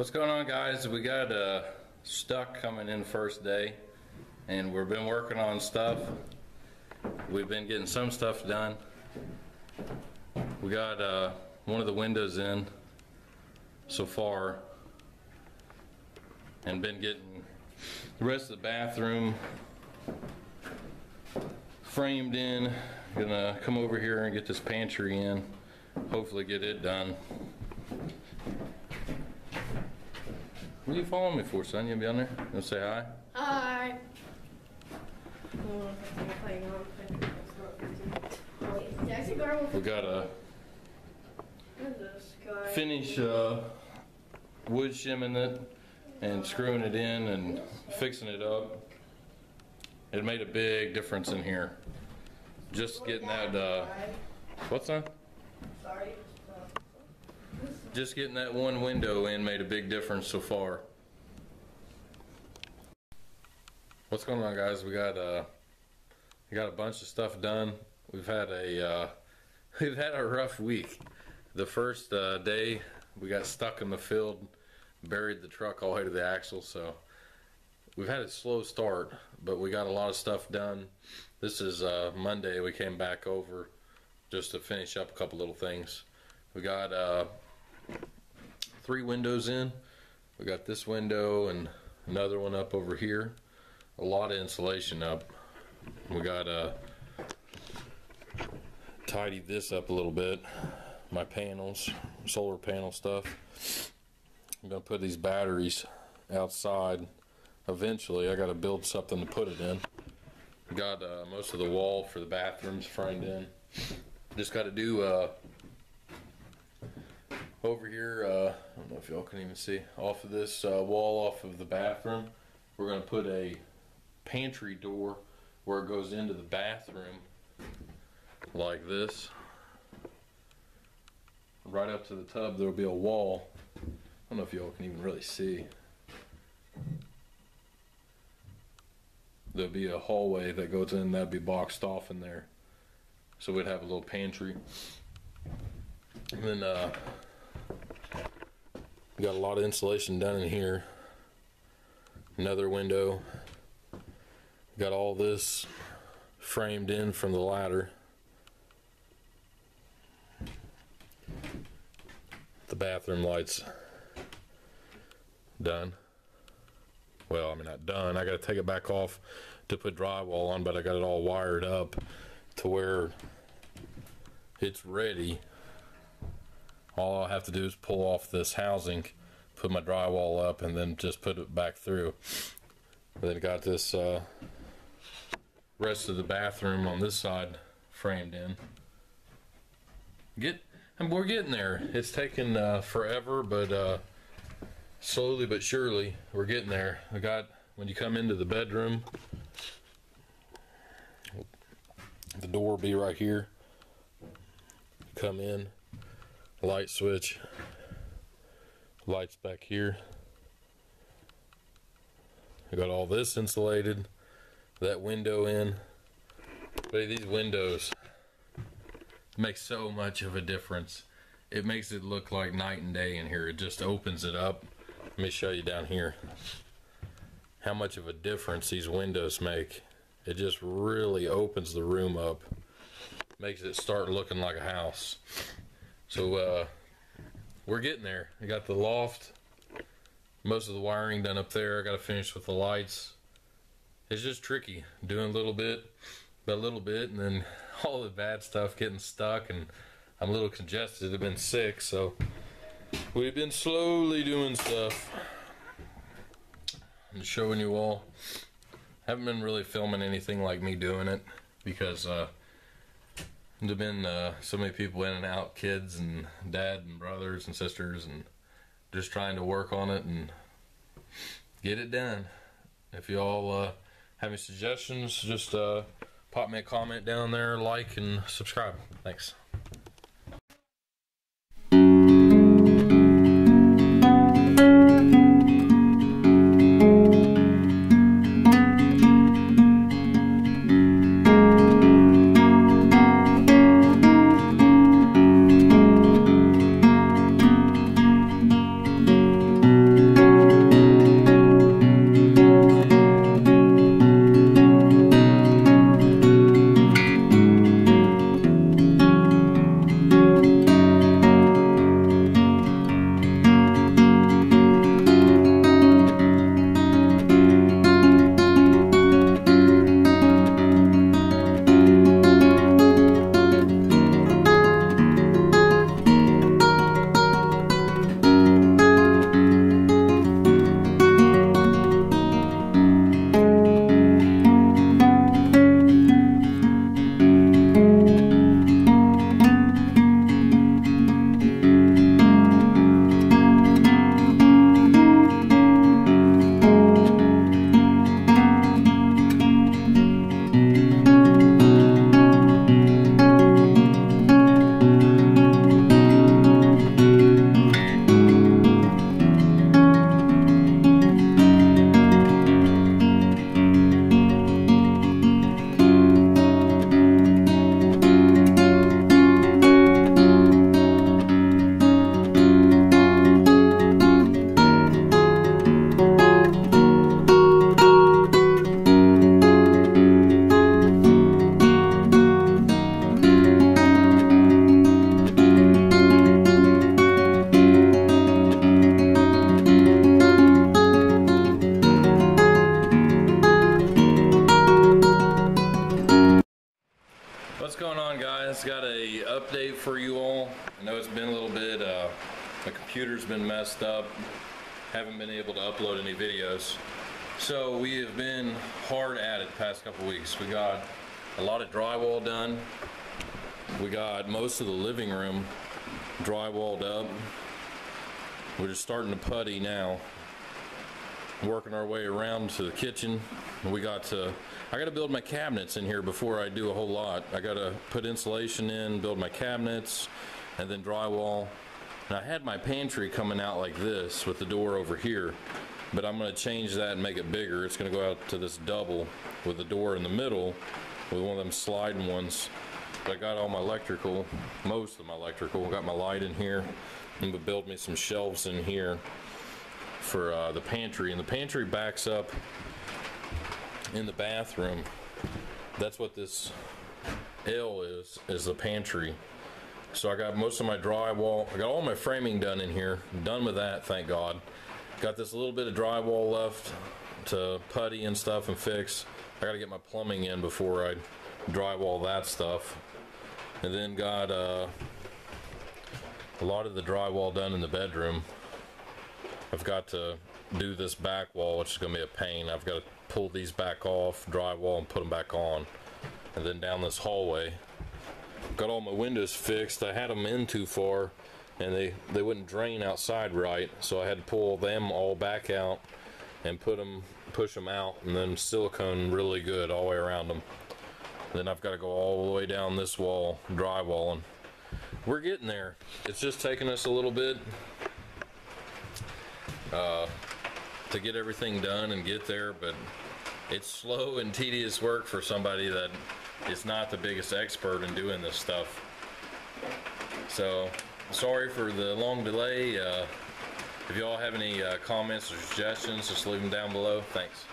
What's going on, guys? We got stuck coming in first day, and we've been working on stuff. We've been getting some stuff done. We got one of the windows in so far, and been getting the rest of the bathroom framed in. Gonna come over here and get this pantry in, hopefully get it done. What are you following me for, son? You gonna be on there? You wanna say hi? Hi. We gotta finish wood shimming it and screwing it in and fixing it up. It made a big difference in here. Just getting that, what's that? Sorry. Just getting that one window in made a big difference so far. What's going on, guys? We got a bunch of stuff done. We've had a rough week. The first day we got stuck in the field, buried the truck all the way to the axle, so we've had a slow start, but we got a lot of stuff done. This is Monday. We came back over just to finish up a couple little things. We got 3 windows in. We got this window and another one up over here. A lot of insulation up. We got tidied this up a little bit. My panels, solar panel stuff. I'm gonna put these batteries outside. Eventually, I gotta build something to put it in. We got most of the wall for the bathrooms framed in. Just got to do over here, I don't know if y'all can even see, off of this wall off of the bathroom, we're going to put a pantry door where it goes into the bathroom like this. Right up to the tub there will be a wall. I don't know if y'all can even really see. There'll be a hallway that goes in, that'd be boxed off in there. So we'd have a little pantry. And then we got a lot of insulation done in here. Another window. Got all this framed in from the ladder. The bathroom lights done. Well, I mean, not done. I got to take it back off to put drywall on, but I got it all wired up to where it's ready. All I have to do is pull off this housing, put my drywall up, and then just put it back through. And then got this rest of the bathroom on this side framed in. And we're getting there. It's taken forever, but slowly but surely we're getting there. We got, when you come into the bedroom, the door will be right here. Come in, light switch, lights back here. I got all this insulated, that window in. But these windows make so much of a difference. It makes it look like night and day in here. It just opens it up. Let me show you down here how much of a difference these windows make. It just really opens the room up, makes it start looking like a house. So we're getting there. I got the loft, most of the wiring done up there. I got to finish with the lights. It's just tricky doing a little bit by a little bit, and then all the bad stuff getting stuck, and I'm a little congested. I've been sick, so we've been slowly doing stuff and showing you all. Haven't been really filming anything like me doing it because there've been so many people in and out, kids and dad and brothers and sisters, and just trying to work on it and get it done. If y'all have any suggestions, just pop me a comment down there, like and subscribe. Thanks. My computer's been messed up. Haven't been able to upload any videos. So we have been hard at it the past couple weeks. We got a lot of drywall done. We got most of the living room drywalled up. We're just starting to putty now. Working our way around to the kitchen. I got to build my cabinets in here before I do a whole lot. I got to put insulation in, build my cabinets, and then drywall. And I had my pantry coming out like this with the door over here, but I'm going to change that and make it bigger. It's going to go out to this double with the door in the middle with one of them sliding ones. But I got all my electrical, most of my electrical. Got my light in here. I'm going to build me some shelves in here for the pantry. And the pantry backs up in the bathroom. That's what this L is the pantry. So I got most of my drywall. I got all my framing done in here. I'm done with that, thank God. Got this little bit of drywall left to putty and stuff and fix. I got to get my plumbing in before I drywall that stuff. And then got a lot of the drywall done in the bedroom. I've got to do this back wall, which is going to be a pain. I've got to pull these back off, drywall, and put them back on. And then down this hallway. Got all my windows fixed. I had them in too far, and they wouldn't drain outside right, so I had to pull them all back out and push them out, and then silicone really good all the way around them. Then I've got to go all the way down this wall, drywalling. We're getting there. It's just taking us a little bit to get everything done and get there, but it's slow and tedious work for somebody that is not the biggest expert in doing this stuff. So sorry for the long delay. If y'all have any comments or suggestions, just leave them down below. Thanks.